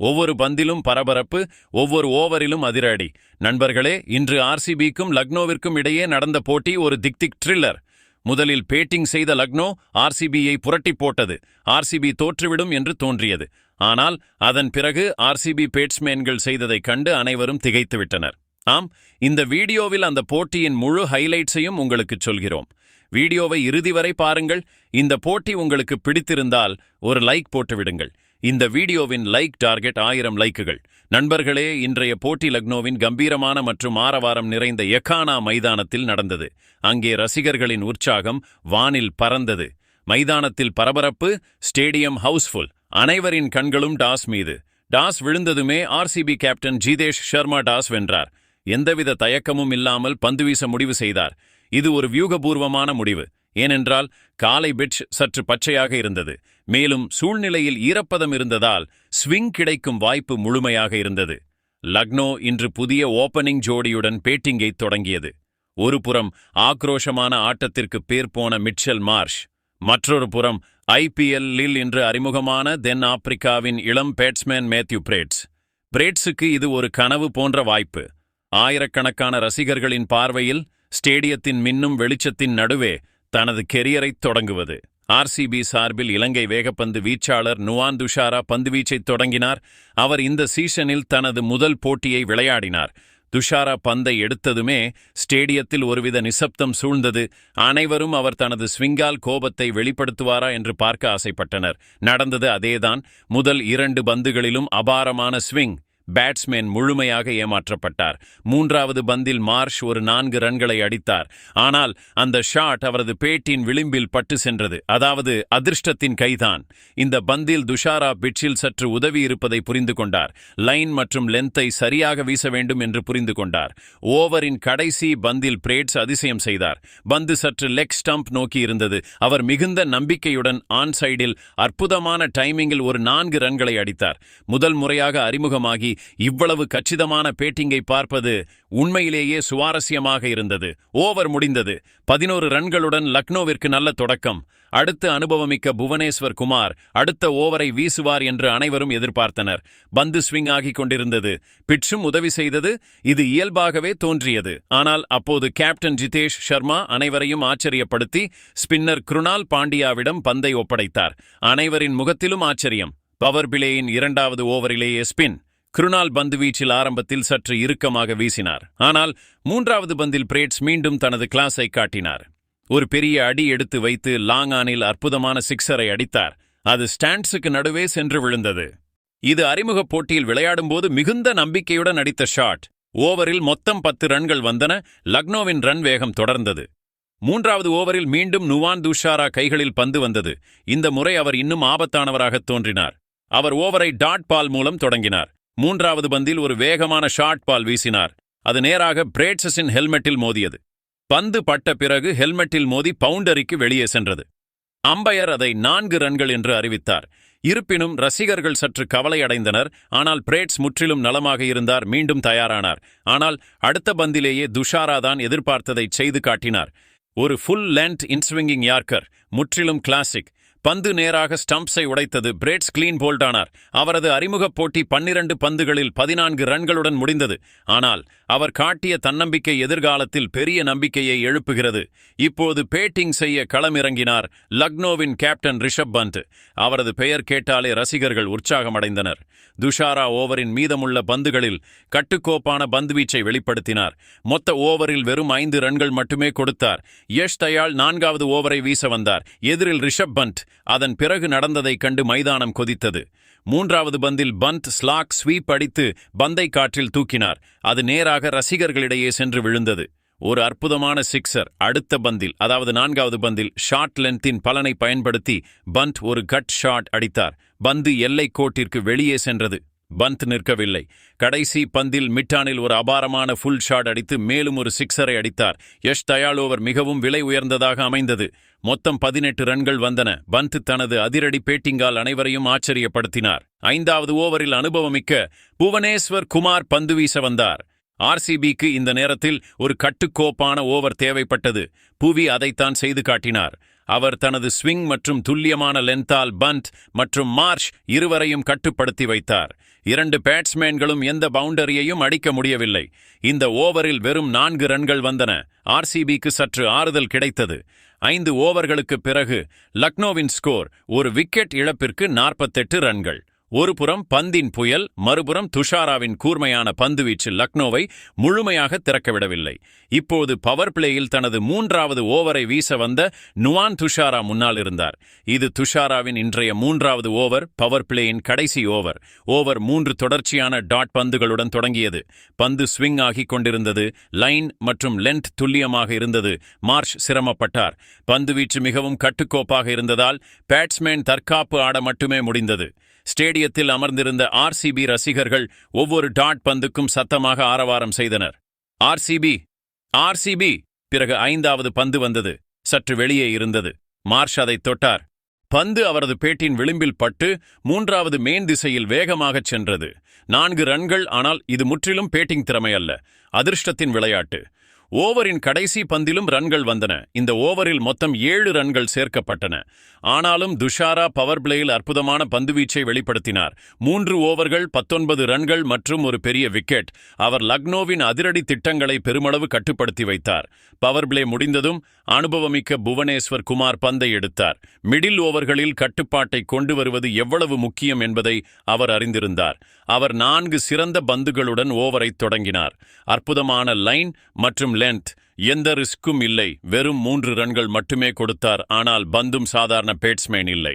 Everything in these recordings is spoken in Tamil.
ஒவ்வொரு பந்திலும் பரபரப்பு, ஒவ்வொரு ஓவரிலும் அதிரடி. நண்பர்களே, இன்று ஆர்சிபிக்கும் லக்னோவிற்கும் இடையே நடந்த போட்டி ஒரு திக் த்ரில்லர். முதலில் பேட்டிங் செய்த லக்னோ ஆர்சிபியை புரட்டி போட்டது. ஆர்சிபி தோற்றுவிடும் என்று தோன்றியது. ஆனால் அதன் பிறகு ஆர்சிபி பேட்ஸ்மேன்கள் செய்ததைக் கண்டு அனைவரும் திகைத்துவிட்டனர். ஆம், இந்த வீடியோவில் அந்த போட்டியின் முழு ஹைலைட்ஸையும் உங்களுக்கு சொல்கிறோம். வீடியோவை இறுதி வரை பாருங்கள். இந்த போட்டி உங்களுக்கு பிடித்திருந்தால் ஒரு லைக் போட்டுவிடுங்கள். இந்த வீடியோவின் லைக் டார்கெட் 1000 லைக்குகள். நண்பர்களே, இன்றைய போட்டி லக்னோவின் கம்பீரமான மற்றும் ஆரவாரம் நிறைந்த யக்கானா மைதானத்தில் நடந்தது. அங்கே ரசிகர்களின் உற்சாகம் வானில் பறந்தது. மைதானத்தில் பரபரப்பு, ஸ்டேடியம் ஹவுஸ்ஃபுல். அனைவரின் கண்களும் டாஸ் மீது. டாஸ் விழுந்ததுமே RCB captain Jitesh Sharma toss வென்றார். எந்தவித தயக்கமும் இல்லாமல் பந்துவீச முடிவு செய்தார். இது ஒரு வியூகபூர்வமான முடிவு. ஏனென்றால் காலை பிட்ச் சற்று பச்சையாக இருந்தது. மேலும் சூழ்நிலையில் ஈரப்பதம் இருந்ததால் ஸ்விங் கிடைக்கும் வாய்ப்பு முழுமையாக இருந்தது. லக்னோ இன்று புதிய ஓப்பனிங் ஜோடியுடன் பேட்டிங்கை தொடங்கியது. ஒரு புறம் ஆக்ரோஷமான ஆட்டத்திற்கு பேர் போன மிட்செல் மார்ஷ், மற்றொரு புறம் IPL-இல் இன்று அறிமுகமான தென் ஆப்பிரிக்காவின் இளம் பேட்ஸ்மேன் மேத்யூ பிரேட்ஸ். பிரேட்ஸுக்கு இது ஒரு கனவு போன்ற வாய்ப்பு. ஆயிரக்கணக்கான ரசிகர்களின் பார்வையில் ஸ்டேடியத்தின் மின்னும் வெளிச்சத்தின் நடுவே தனது கெரியரைத் தொடங்குவது. ஆர்சிபி சார்பில் இலங்கை வேகப்பந்து வீச்சாளர் நுவான் துஷாரா பந்துவீச்சைத் தொடங்கினார். அவர் இந்த சீசனில் தனது முதல் போட்டியை விளையாடினார். துஷாரா பந்தை எடுத்ததுமே ஸ்டேடியத்தில் ஒருவித நிசப்தம் சூழ்ந்தது. அனைவரும் அவர் தனது ஸ்விங்கால் கோபத்தை வெளிப்படுத்துவாரா என்று பார்க்க ஆசைப்பட்டனர். நடந்தது அதேதான். முதல் 2 பந்துகளிலும் அபாரமான ஸ்விங். பேட்ஸ்மேன் முழுமையாக ஏமாற்றப்பட்டார். 3வது பந்தில் மார்ஷ் ஒரு 4 ரன்களை அடித்தார். ஆனால் அந்த ஷாட் அவரது பேட்டின் விளிம்பில் பட்டு சென்றது. அதாவது அதிர்ஷ்டத்தின் கைதான். இந்த பந்தில் துஷாரா பிட்சில் சற்று உதவி இருப்பதை புரிந்து கொண்டார். லைன் மற்றும் லென்த்தை சரியாக வீச வேண்டும் என்று புரிந்து கொண்டார். ஓவரின் கடைசி பந்தில் பிரேட்ஸ் அதிசயம் செய்தார். பந்து சற்று லெக் ஸ்டம்ப் நோக்கி இருந்தது. அவர் மிகுந்த நம்பிக்கையுடன் ஆன் சைடில் அற்புதமான டைமிங்கில் ஒரு 4 ரன்களை அடித்தார். முதல் முறையாக அறிமுகமாகி இவ்வளவு கச்சிதமான பேட்டிங்கை பார்ப்பது உண்மையிலேயே சுவாரஸ்யமாக இருந்தது. ஓவர் முடிந்தது. 11 ரன்களுடன் லக்னோவிற்கு நல்ல தொடக்கம். அடுத்த அனுபவமிக்க புவனேஸ்வர் குமார் அடுத்த ஓவரை வீசுவார் என்று அனைவரும் எதிர்பார்த்தனர். பந்து ஸ்விங் ஆகிக் கொண்டிருந்தது. பிட்சும் உதவி செய்தது. இது இயல்பாகவே தோன்றியது. ஆனால் அப்போது கேப்டன் ஜிதேஷ் சர்மா அனைவரையும் ஆச்சரியப்படுத்தி ஸ்பின்னர் குருணால் பாண்டியாவிடம் பந்தை ஒப்படைத்தார். அனைவரின் முகத்திலும் ஆச்சரியம். பவர் பிளேயின் 2வது ஓவரிலேயே ஸ்பின். குருணால் பந்துவீச்சில் ஆரம்பத்தில் சற்று இறுக்கமாக வீசினார். ஆனால் 3வது பந்தில் பிரேட்ஸ் மீண்டும் தனது கிளாஸை காட்டினார். ஒரு பெரிய அடி எடுத்து வைத்து லாங் ஆனில் அற்புதமான சிக்ஸரை அடித்தார். அது ஸ்டாண்ட்ஸுக்கு நடுவே சென்று விழுந்தது. இது அறிமுக போட்டியில் விளையாடும்போது மிகுந்த நம்பிக்கையுடன் அடித்த ஷாட். ஓவரில் மொத்தம் 10 ரன்கள் வந்தன. லக்னோவின் ரன் வேகம் தொடர்ந்தது. 3வது ஓவரில் மீண்டும் நுவான் துஷாரா கைகளில் பந்து வந்தது. இந்த முறை அவர் இன்னும் ஆபத்தானவராக தோன்றினார். அவர் ஓவரை டாட் பால் மூலம் தொடங்கினார். 3வது பந்தில் ஒரு வேகமான ஷார்ட் பால் வீசினார். அது நேராக பிரேட்ஸின் ஹெல்மெட்டில் மோதியது. பந்து பட்ட பிறகு ஹெல்மெட்டில் மோதி பவுண்டரிக்கு வெளியே சென்றது. அம்பையர் அதை 4 ரன்கள் என்று அறிவித்தார். இருப்பினும் ரசிகர்கள் சற்று கவலை அடைந்தனர். ஆனால் பிரேட்ஸ் முற்றிலும் நலமாக இருந்தார். மீண்டும் தயாரானார். ஆனால் அடுத்த பந்திலேயே துஷாரா தான் எதிர்பார்த்ததை செய்து காட்டினார். ஒரு ஃபுல் லென்த் இன்ஸ்விங்கிங் யார்க்கர், முற்றிலும் கிளாசிக். பந்து நேராக ஸ்டம்ப்ஸை உடைத்தது. பிரேட்ஸ் கிளீன் போல்டானார். அவரது அறிமுகப் போட்டி 12 பந்துகளில் 14 ரன்களுடன் முடிந்தது. ஆனால் அவர் காட்டிய தன்னம்பிக்கை எதிர்காலத்தில் பெரிய நம்பிக்கையை எழுப்புகிறது. இப்போது பேட்டிங் செய்ய களமிறங்கினார் லக்னோவின் கேப்டன் ரிஷப் பந்த். அவரது பெயர் கேட்டாலே ரசிகர்கள் உற்சாகமடைந்தனர். துஷாரா ஓவரின் மீதமுள்ள பந்துகளில் கட்டுக்கோப்பான பந்துவீச்சை வெளிப்படுத்தினார். மொத்த ஓவரில் வெறும் 5 ரன்கள் மட்டுமே கொடுத்தார். யஷ் தயாள் 4வது ஓவரை வீச வந்தார். எதிரில் ரிஷப் பந்த். அதன் பிறகு நடந்ததைக் கண்டு மைதானம் கொதித்தது. 3வது பந்தில் பந்த் ஸ்லாக் ஸ்வீப் அடித்து பந்தை காற்றில் தூக்கினார். அது நேராக ரசிகர்களிடையே சென்று விழுந்தது. ஒரு அற்புதமான சிக்ஸர். அடுத்த பந்தில், அதாவது 4வது பந்தில் ஷார்ட் லென்த்தின் பலனை பயன்படுத்தி பந்த் ஒரு கட் ஷாட் அடித்தார். பந்து எல்லை கோட்டிற்கு வெளியே சென்றது. பந்த் நிற்கவில்லை. கடைசி பந்தில் மிட்டானில் ஒரு அபாரமான ஃபுல் ஷாட் அடித்து மேலும் ஒரு சிக்ஸரை அடித்தார். யஷ் தயாள் ஓவர் மிகவும் விலை உயர்ந்ததாக அமைந்தது. மொத்தம் 18 ரன்கள் வந்தன. பந்த் தனது அதிரடி பேட்டிங்கால் அனைவரையும் ஆச்சரியப்படுத்தினார். 5வது ஓவரில் அனுபவமிக்க புவனேஸ்வர் குமார் பந்து வீச வந்தார். ஆர்சிபிக்கு இந்த நேரத்தில் ஒரு கட்டுக்கோப்பான ஓவர் தேவைப்பட்டது. புவி அதைத்தான் செய்து காட்டினார். அவர் தனது ஸ்விங் மற்றும் துல்லியமான லென்த்தால் பந்த் மற்றும் மார்ஷ் இருவரையும் கட்டுப்படுத்தி வைத்தார். 2 பேட்ஸ்மேன்களும் எந்த பவுண்டரியையும் அடிக்க முடியவில்லை. இந்த ஓவரில் வெறும் 4 ரன்கள் வந்தன. ஆர்சிபிக்கு சற்று ஆறுதல் கிடைத்தது. 5 ஓவர்களுக்குப் பிறகு லக்னோவின் ஸ்கோர் ஒரு விக்கெட் இழப்பிற்கு 48 ரன்கள். ஒரு புறம் பந்தின் புயல், மறுபுறம் துஷாராவின் கூர்மையான பந்துவீச்சு லக்னோவை முழுமையாக திறக்கவிடவில்லை. இப்போது பவர் பிளேயில் தனது 3வது ஓவரை வீச வந்த நுவான் துஷாரா முன்னால் இருந்தார். இது துஷாராவின் இன்றைய 3வது ஓவர், பவர் பிளேயின் கடைசி ஓவர். ஓவர் 3 தொடர்ச்சியான டாட் பந்துகளுடன் தொடங்கியது. பந்து ஸ்விங் ஆகிக் கொண்டிருந்தது. லைன் மற்றும் லென்த் துல்லியமாக இருந்தது. மார்ஷ் சிரமப்பட்டார். பந்துவீச்சு மிகவும் கட்டுக்கோப்பாக இருந்ததால் பேட்ஸ்மேன் தற்காப்பு ஆட மட்டுமே முடிந்தது. ஸ்டேடியத்தில் அமர்ந்திருந்த ஆர்சிபி ரசிகர்கள் ஒவ்வொரு டாட் பந்துக்கும் சத்தமாக ஆரவாரம் செய்தனர். RCB, RCB. பிறகு 5வது பந்து வந்தது. சற்று வெளியே இருந்தது. மார்ஷ் அதை தொட்டார். பந்து அவரது பேட்டின் விளிம்பில் பட்டு 3வது மேன் திசையில் வேகமாகச் சென்றது. 4 ரன்கள். ஆனால் இது முற்றிலும் பேட்டிங் திறமை அல்ல, அதிர்ஷ்டத்தின் விளையாட்டு. ஓவரின் கடைசி பந்திலும் ரன்கள் வந்தன. இந்த ஓவரில் மொத்தம் 7 ரன்கள் சேர்க்கப்பட்டன. ஆனாலும் துஷாரா பவர் பிளேயில் அற்புதமான பந்துவீச்சை வெளிப்படுத்தினார். 3 ஓவர்கள், 19 ரன்கள் மற்றும் ஒரு பெரிய விக்கெட். அவர் லக்னோவின் அதிரடி திட்டங்களை பெருமளவு கட்டுப்படுத்தி வைத்தார். பவர் பிளே முடிந்ததும் அனுபவமிக்க புவனேஸ்வர் குமார் பந்தை எடுத்தார். மிடில் ஓவர்களில் கட்டுப்பாட்டை கொண்டு வருவது எவ்வளவு முக்கியம் என்பதை அவர் அறிந்திருந்தார். அவர் 4 சிறந்த பந்துகளுடன் ஓவரை தொடங்கினார். அற்புதமான லைன் மற்றும் லென்த். எந்த ரிஸ்க்கும் இல்லை. வெறும் 3 ரன்கள் மட்டுமே கொடுத்தார். ஆனால் பந்தும் சாதாரண பேட்ஸ்மேன் இல்லை.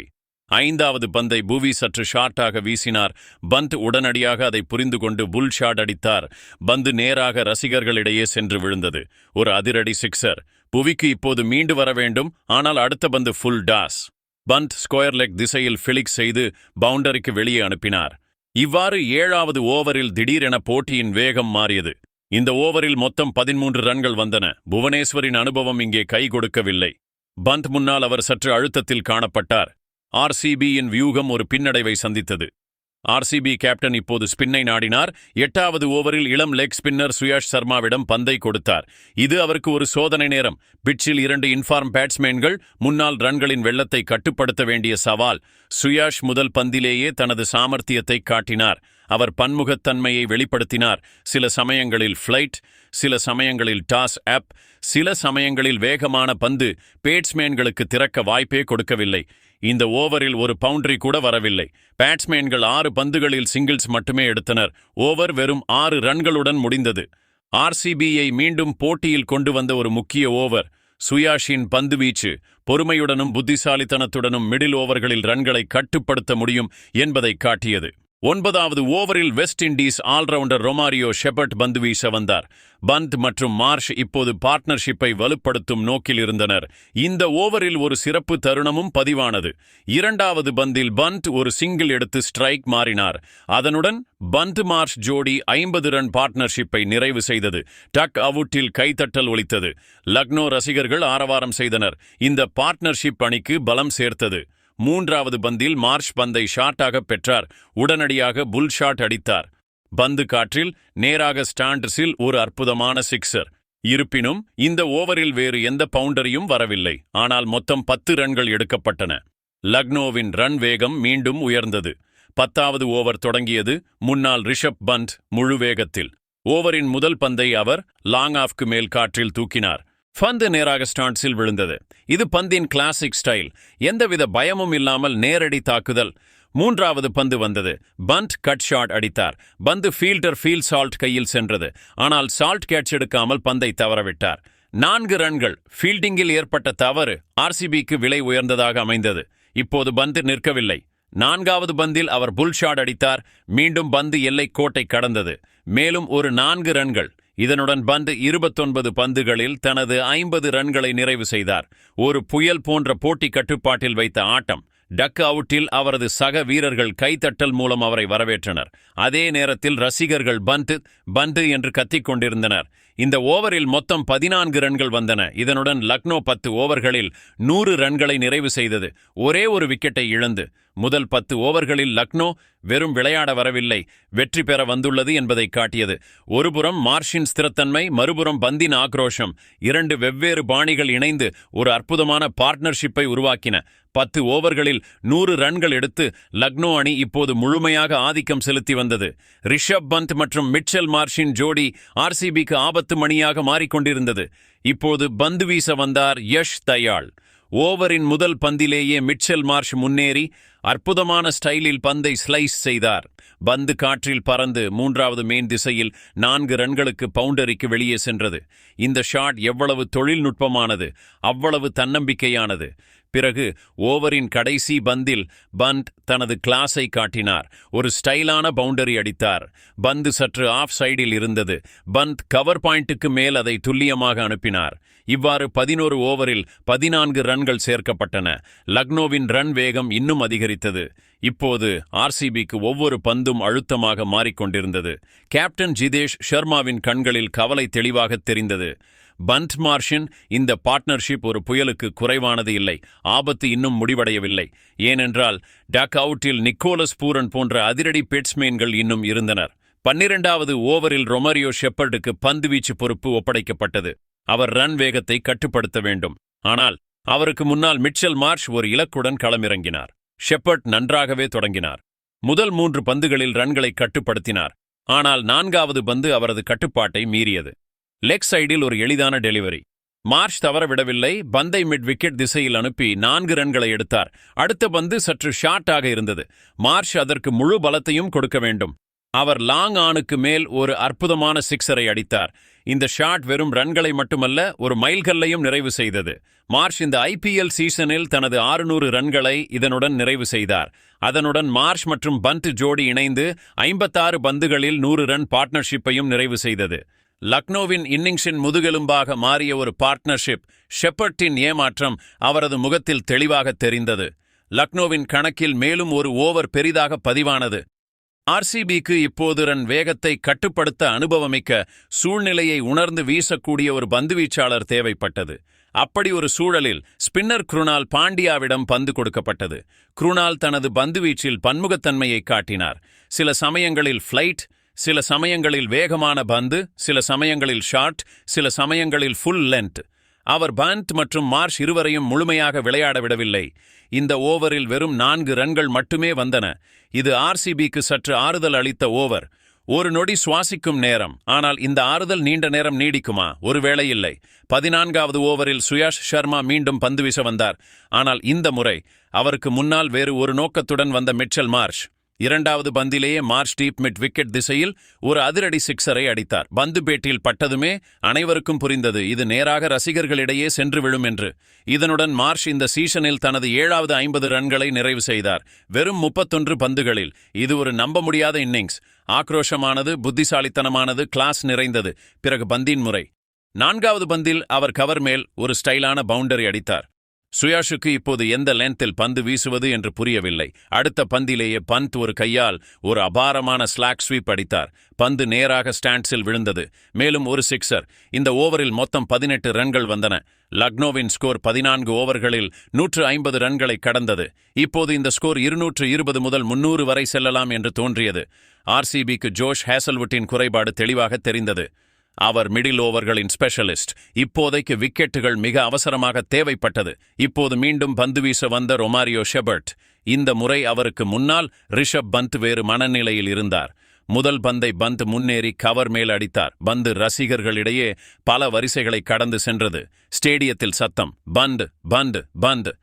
5வது பந்தை புவி சற்று ஷார்ட்டாக வீசினார். பந்த் உடனடியாக அதை புரிந்து கொண்டு புல் ஷாட் அடித்தார். பந்து நேராக ரசிகர்களிடையே சென்று விழுந்தது. ஒரு அதிரடி சிக்ஸர். புவிக்கு இப்போது மீண்டு வர வேண்டும். ஆனால் அடுத்த பந்து full toss. Pant square leg திசையில் ஃபிளிக் செய்து பவுண்டரிக்கு வெளியே அனுப்பினார். இவ்வாறு 7வது ஓவரில் திடீரென போட்டியின் வேகம் மாறியது. இந்த ஓவரில் மொத்தம் 13 ரன்கள் வந்தன. புவனேஸ்வரின் அனுபவம் இங்கே கை கொடுக்கவில்லை. பந்த் முன்னால் அவர் சற்று அழுத்தத்தில் காணப்பட்டார். ஆர்சிபியின் வியூகம் ஒரு பின்னடைவை சந்தித்தது. ஆர்சிபி கேப்டன் இப்போது ஸ்பின்னை நாடினார். 8வது ஓவரில் இளம் லெக் ஸ்பின்னர் சுயாஷ் சர்மாவிடம் பந்தை கொடுத்தார். இது அவருக்கு ஒரு சோதனை நேரம். பிட்சில் 2 இன்ஃபார்ம் பேட்ஸ்மேன்கள். முன்னால் ரன்களின் வெள்ளத்தை கட்டுப்படுத்த வேண்டிய சவால். சுயாஷ் முதல் பந்திலேயே தனது சாமர்த்தியத்தை காட்டினார். அவர் பன்முகத்தன்மையை வெளிப்படுத்தினார். சில சமயங்களில் ஃப்ளைட், சில சமயங்களில் டாஸ் அப், சில சமயங்களில் வேகமான பந்து பேட்ஸ்மேன்களுக்கு திறக்க வாய்ப்பே கொடுக்கவில்லை. இந்த ஓவரில் ஒரு பவுண்டரி கூட வரவில்லை. பேட்ஸ்மேன்கள் 6 பந்துகளில் சிங்கிள்ஸ் மட்டுமே எடுத்தனர். ஓவர் வெறும் 6 ரன்களுடன் முடிந்தது. ஆர்சிபியை மீண்டும் போட்டியில் கொண்டு வந்த ஒரு முக்கிய ஓவர். சுயாஷின் பந்துவீச்சு பொறுமையுடனும் புத்திசாலித்தனத்துடனும் மிடில் ஓவர்களில் ரன்களை கட்டுப்படுத்த முடியும் என்பதை காட்டியது. 9வது ஓவரில் West Indies allrounder Romario Shepherd பந்து வீச வந்தார். பந்த் மற்றும் மார்ஷ் இப்போது பார்ட்னர்ஷிப்பை வலுப்படுத்தும் நோக்கில் இருந்தனர். இந்த ஓவரில் ஒரு சிறப்பு தருணமும் பதிவானது. 2வது பந்தில் பந்த் ஒரு சிங்கிள் எடுத்து ஸ்ட்ரைக் மாறினார். அதனுடன் பந்த் மார்ஷ் ஜோடி 50 ரன் பார்ட்னர்ஷிப்பை நிறைவு செய்தது. டக் அவுட்டில் கைத்தட்டல் ஒலித்தது. லக்னோ ரசிகர்கள் ஆரவாரம் செய்தனர். இந்த பார்ட்னர்ஷிப் அணிக்கு பலம் சேர்த்தது. 3வது பந்தில் மார்ஷ் பந்தை ஷார்ட்டாக பெற்றார். உடனடியாக புல் ஷாட் அடித்தார். பந்து காற்றில் நேராக ஸ்டாண்டர்ஸில் ஒரு அற்புதமான சிக்ஸர். இருப்பினும் இந்த ஓவரில் வேறு எந்த பவுண்டரியும் வரவில்லை. ஆனால் மொத்தம் 10 ரன்கள் எடுக்கப்பட்டன. லக்னோவின் ரன் வேகம் மீண்டும் உயர்ந்தது. 10வது ஓவர் தொடங்கியது. முன்னால் ரிஷப் பந்த் முழு வேகத்தில். ஓவரின் முதல் பந்தை அவர் லாங் ஆஃப்க்கு மேல் காற்றில் தூக்கினார். பந்து நேராக ஸ்டாண்ட்ஸில் விழுந்தது. இது பந்தின் கிளாசிக் ஸ்டைல். எந்தவித பயமும் இல்லாமல் நேரடி தாக்குதல். 3வது பந்து வந்தது. பந்த் கட் ஷாட் அடித்தார். பந்து ஃபீல்டர் ஃபீல் சால்ட் கையில் சென்றது. ஆனால் சால்ட் கேட்ச் எடுக்காமல் பந்தை தவறவிட்டார். 4 ரன்கள். ஃபீல்டிங்கில் ஏற்பட்ட தவறு ஆர்சிபிக்கு விலை உயர்ந்ததாக அமைந்தது. இப்போது பந்து நிற்கவில்லை. 4வது பந்தில் அவர் புல் ஷாட் அடித்தார். மீண்டும் பந்து எல்லை கோட்டை கடந்தது. மேலும் ஒரு 4 ரன்கள். இதனுடன் பந்த் 29 பந்துகளில் தனது 50 ரன்களை நிறைவு செய்தார். ஒரு புயல் போன்ற போட்டி கட்டுப்பாட்டில் வைத்த ஆட்டம். டக் அவுட்டில் அவரது சக வீரர்கள் கைத்தட்டல் மூலம் அவரை வரவேற்றனர். அதே நேரத்தில் ரசிகர்கள் பந்த் என்று கத்திக் கொண்டிருந்தனர். இந்த ஓவரில் மொத்தம் 14 ரன்கள் வந்தன. இதனுடன் லக்னோ 10 ஓவர்களில் 100 ரன்களை நிறைவு செய்தது. ஒரே ஒரு விக்கெட்டை இழந்து. முதல் 10 ஓவர்களில் லக்னோ வெறும் விளையாட வரவில்லை, வெற்றி பெற வந்துள்ளது என்பதை காட்டியது. ஒருபுறம் மார்ஷின் ஸ்திரத்தன்மை, மறுபுறம் பந்தின் ஆக்ரோஷம், இரண்டு வெவ்வேறு பாணிகள் இணைந்து ஒரு அற்புதமான பார்ட்னர்ஷிப்பை உருவாக்கின. 10 ஓவர்களில் 100 ரன்கள் எடுத்து லக்னோ அணி இப்போது முழுமையாக ஆதிக்கம் செலுத்தி வந்தது. ரிஷப் பந்த் மற்றும் மிட்செல் மார்ஷின் ஜோடி ஆர்சிபிக்கு ஆபத்து மணியாக மாறிக்கொண்டிருந்தது. இப்போது பந்து வீச வந்தார் யஷ் தயாள். ஓவரின் முதல் பந்திலேயே மிட்செல் மார்ஷ் முன்னேறி அற்புதமான ஸ்டைலில் பந்தை ஸ்லைஸ் செய்தார். பந்து காற்றில் பறந்து 3வது மெயின் திசையில் 4 ரன்களுக்கு பவுண்டரிக்கு வெளியே சென்றது. இந்த ஷாட் எவ்வளவு தொழில்நுட்பமானது, அவ்வளவு தன்னம்பிக்கையானது. பிறகு ஓவரின் கடைசி பந்தில் பந்த் தனது கிளாஸை காட்டினார். ஒரு ஸ்டைலான பவுண்டரி அடித்தார். பந்து சற்று ஆஃப் சைடில் இருந்தது. பந்த் கவர் பாயிண்ட்டுக்கு மேல் அதை துல்லியமாக அனுப்பினார். இவ்வாறு 11 ஓவரில் 14 ரன்கள் சேர்க்கப்பட்டன. லக்னோவின் ரன் வேகம் இன்னும் அதிகரித்தது. இப்போது ஆர்சிபிக்கு ஒவ்வொரு பந்தும் அழுத்தமாக மாறிக்கொண்டிருந்தது. கேப்டன் ஜிதேஷ் ஷர்மாவின் கண்களில் கவலை தெளிவாக தெரிந்தது. பந்த் மார்ஷின் இந்த பார்ட்னர்ஷிப் ஒரு புயலுக்கு குறைவானது இல்லை. ஆபத்து இன்னும் முடிவடையவில்லை. ஏனென்றால் டக் அவுட்டில் நிக்கோலஸ் பூரன் போன்ற அதிரடி பேட்ஸ்மேன்கள் இன்னும் இருந்தனர். 12வது ஓவரில் ரொமாரியோ ஷெப்பர்டுக்கு பந்துவீச்சு பொறுப்பு ஒப்படைக்கப்பட்டது. அவர் ரன் வேகத்தை கட்டுப்படுத்த வேண்டும். ஆனால் அவருக்கு முன்னால் மிட்செல் மார்ஷ் ஒரு இலக்குடன் களமிறங்கினார். ஷெப்பர்ட் நன்றாகவே தொடங்கினார். முதல் 3 பந்துகளில் ரன்களை கட்டுப்படுத்தினார். ஆனால் 4வது பந்து அவரது கட்டுப்பாட்டை மீறியது. லெக் சைடில் ஒரு எளிதான டெலிவரி. மார்ஷ் தவறவிடவில்லை. பந்தை மிட் விக்கெட் திசையில் அனுப்பி 4 ரன்களை எடுத்தார். அடுத்த பந்து சற்று ஷார்ட்டாக இருந்தது. மார்ஷ் அதற்கு முழு பலத்தையும் கொடுக்க வேண்டும். அவர் லாங் ஆனுக்கு மேல் ஒரு அற்புதமான சிக்ஸரை அடித்தார். இந்த ஷாட் வெறும் ரன்களை மட்டுமல்ல, ஒரு மைல்கல்லையும் நிறைவு செய்தது. மார்ஷ் இந்த IPL சீசனில் தனது 600 ரன்களை இதனுடன் நிறைவு செய்தார். அதனுடன் மார்ஷ் மற்றும் பந்த் ஜோடி இணைந்து 56 பந்துகளில் 100 ரன் பார்ட்னர்ஷிப்பையும் நிறைவு செய்தது. லக்னோவின் இன்னிங்ஸின் முதுகெலும்பாக மாறிய ஒரு பார்ட்னர்ஷிப். ஷெப்பர்ட்டின் ஏமாற்றம் அவரது முகத்தில் தெளிவாக தெரிந்தது. லக்னோவின் கணக்கில் மேலும் ஒரு ஓவர் பெரிதாக பதிவானது. ஆர்சிபிக்கு இப்போது ரன் வேகத்தை கட்டுப்படுத்த அனுபவமிக்க, சூழ்நிலையை உணர்ந்து வீசக்கூடிய ஒரு பந்துவீச்சாளர் தேவைப்பட்டது. அப்படி ஒரு சூழலில் ஸ்பின்னர் குருணால் பாண்டியாவிடம் பந்து கொடுக்கப்பட்டது. குருணால் தனது பந்துவீச்சில் பன்முகத்தன்மையை காட்டினார். சில சமயங்களில் ஃப்ளைட், சில சமயங்களில் வேகமான பந்து, சில சமயங்களில் ஷார்ட், சில சமயங்களில் ஃபுல் லென்த். அவர் பந்த் மற்றும் மார்ஷ் இருவரையும் முழுமையாக விளையாட விடவில்லை. இந்த ஓவரில் வெறும் 4 ரன்கள் மட்டுமே வந்தன. இது ஆர்சிபிக்கு சற்று ஆறுதல் அளித்த ஓவர். ஒரு நொடி சுவாசிக்கும் நேரம். ஆனால் இந்த ஆறுதல் நீண்ட நேரம் நீடிக்குமா? ஒருவேளை இல்லை. 14வது ஓவரில் சுயாஷ் ஷர்மா மீண்டும் பந்து வீச வந்தார். ஆனால் இந்த முறை அவருக்கு முன்னால் வேறு ஒரு நோக்கத்துடன் வந்த மிட்செல் மார்ஷ். 2வது பந்திலேயே மார்ஷ் டீப் மிட் விக்கெட் திசையில் ஒரு அதிரடி சிக்ஸரை அடித்தார். பந்து பேட்டில் பட்டதுமே அனைவருக்கும் புரிந்தது, இது நேராக ரசிகர்களிடையே சென்று விழும் என்று. இதனுடன் மார்ஷ் இந்த சீசனில் தனது 7வது 50 ரன்களை நிறைவு செய்தார். வெறும் 31 பந்துகளில். இது ஒரு நம்ப முடியாத இன்னிங்ஸ். ஆக்ரோஷமானது, புத்திசாலித்தனமானது, கிளாஸ் நிறைந்தது. பிறகு பந்தின் முறை. 4வது பந்தில் அவர் கவர் மேல் ஒரு ஸ்டைலான பவுண்டரி அடித்தார். சுயாஷுக்கு இப்போது எந்த லென்த்தில் பந்து வீசுவது என்று புரியவில்லை. அடுத்த பந்திலேயே பந்த் ஒரு கையால் ஒரு அபாரமான ஸ்லாக் ஸ்வீப் அடித்தார். பந்து நேராக ஸ்டாண்ட்ஸில் விழுந்தது. மேலும் ஒரு சிக்ஸர். இந்த ஓவரில் மொத்தம் 18 ரன்கள் வந்தன. லக்னோவின் ஸ்கோர் 14 ஓவர்களில் 150 ரன்களை கடந்தது. இப்போது இந்த ஸ்கோர் 220 முதல் 300 வரை செல்லலாம் என்று தோன்றியது. ஆர்சிபிக்கு ஜோஷ் ஹேசல்வுட்டின் குறைபாடு தெளிவாக தெரிந்தது. அவர் மிடில் ஓவர்களின் ஸ்பெஷலிஸ்ட். இப்போதைக்கு விக்கெட்டுகள் மிக அவசரமாக தேவைப்பட்டது. இப்போது மீண்டும் பந்து வீச வந்த ரொமாரியோ ஷெப்பர்ட். இந்த முறை அவருக்கு முன்னால் ரிஷப் பந்த் வேறு மனநிலையில் இருந்தார். முதல் பந்தை பந்த் முன்னேறி கவர் மேல் அடித்தார். பந்து ரசிகர்களிடையே பல வரிசைகளை கடந்து சென்றது. ஸ்டேடியத்தில் சத்தம், பந்து பந்து பந்து.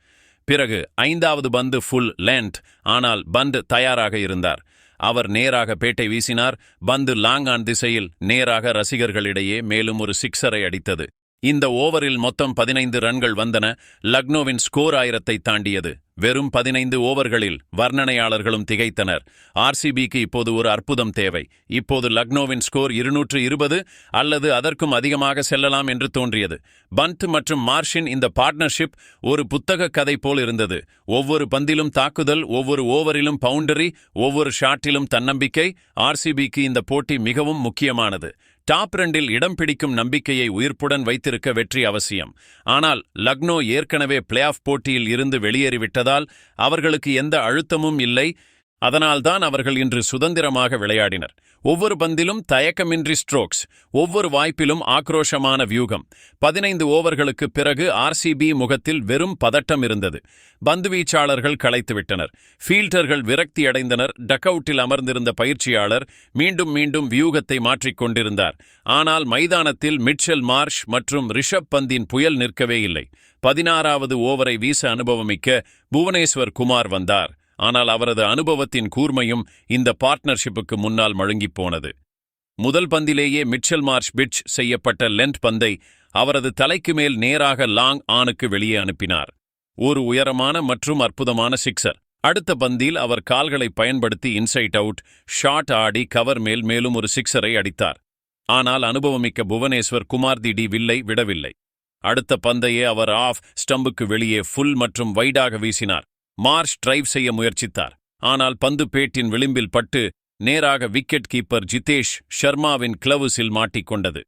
பிறகு 5வது பந்து ஃபுல் லென்த். ஆனால் பந்து தயாராக இருந்தார். அவர் நேராக பேட்டை வீசினார். பந்து லாங் ஆன் திசையில் நேராக ரசிகர்களிடையே மேலும் ஒரு சிக்ஸரை அடித்தது. இந்த ஓவரில் மொத்தம் 15 ரன்கள் வந்தன. லக்னோவின் ஸ்கோர் 1000-ஐ தாண்டியது. வெறும் 15 ஓவர்களில் வர்ணனையாளர்களும் திகைத்தனர். ஆர்சிபிக்கு இப்போது ஒரு அற்புதம் தேவை. இப்போது லக்னோவின் ஸ்கோர் 220 அல்லது அதற்கும் அதிகமாக செல்லலாம் என்று தோன்றியது. பந்த் மற்றும் மார்ஷின் இந்த பார்ட்னர்ஷிப் ஒரு புத்தக கதை போல் இருந்தது. ஒவ்வொரு பந்திலும் தாக்குதல், ஒவ்வொரு ஓவரிலும் பவுண்டரி, ஒவ்வொரு ஷாட்டிலும் தன்னம்பிக்கை. ஆர்சிபிக்கு இந்த போட்டி மிகவும் முக்கியமானது. டாப் 2 இடம் பிடிக்கும் நம்பிக்கையை உயிர்ப்புடன் வைத்திருக்க வெற்றி அவசியம். ஆனால் லக்னோ ஏற்கனவே பிளே ஆஃப் போட்டியில் இருந்து வெளியேறிவிட்டதால் அவர்களுக்கு எந்த அழுத்தமும் இல்லை. அதனால்தான் அவர்கள் இன்று சுதந்திரமாக விளையாடினர். ஒவ்வொரு பந்திலும் தயக்கமின்றி ஸ்ட்ரோக்ஸ், ஒவ்வொரு வாய்ப்பிலும் ஆக்ரோஷமான வியூகம். 15 ஓவர்களுக்கு பிறகு ஆர்சிபி முகத்தில் வெறும் பதட்டம் இருந்தது. பந்துவீச்சாளர்கள் களைத்துவிட்டனர், ஃபீல்டர்கள் விரக்தியடைந்தனர். டக்அவுட்டில் அமர்ந்திருந்த பயிற்சியாளர் மீண்டும் மீண்டும் வியூகத்தை மாற்றிக் கொண்டிருந்தார். ஆனால் மைதானத்தில் மிட்செல் மார்ஷ் மற்றும் ரிஷப் பந்தின் புயல் நிற்கவே இல்லை. 16வது ஓவரை வீச அனுபவமிக்க புவனேஸ்வர் குமார் வந்தார். ஆனால் அவரது அனுபவத்தின் கூர்மையும் இந்த பார்ட்னர்ஷிப்புக்கு முன்னால் மழுங்கிப் போனது. முதல் பந்திலேயே மிட்செல் மார்ஷ் பிட்ச் செய்யப்பட்ட லென்த் பந்தை அவரது தலைக்கு மேல் நேராக லாங் ஆனுக்கு வெளியே அனுப்பினார். ஒரு உயரமான மற்றும் அற்புதமான சிக்ஸர். அடுத்த பந்தில் அவர் கால்களை பயன்படுத்தி இன்சைட் அவுட் ஷாட் ஆடி கவர் மேல் மேலும் ஒரு சிக்ஸரை அடித்தார். ஆனால் அனுபவமிக்க புவனேஸ்வர் குமார் தி வில்லை விடவில்லை. அடுத்த பந்தையே அவர் ஆஃப் ஸ்டம்புக்கு வெளியே ஃபுல் மற்றும் வைடாக வீசினார். மார்ஷ் டிரைவ் செய்ய முயற்சித்தார். ஆனால் பந்து பேட்டின் விளிம்பில் பட்டு நேராக விக்கெட் கீப்பர் ஜிதேஷ் ஷர்மாவின் கிளவுஸில் மாட்டிக்கொண்டது.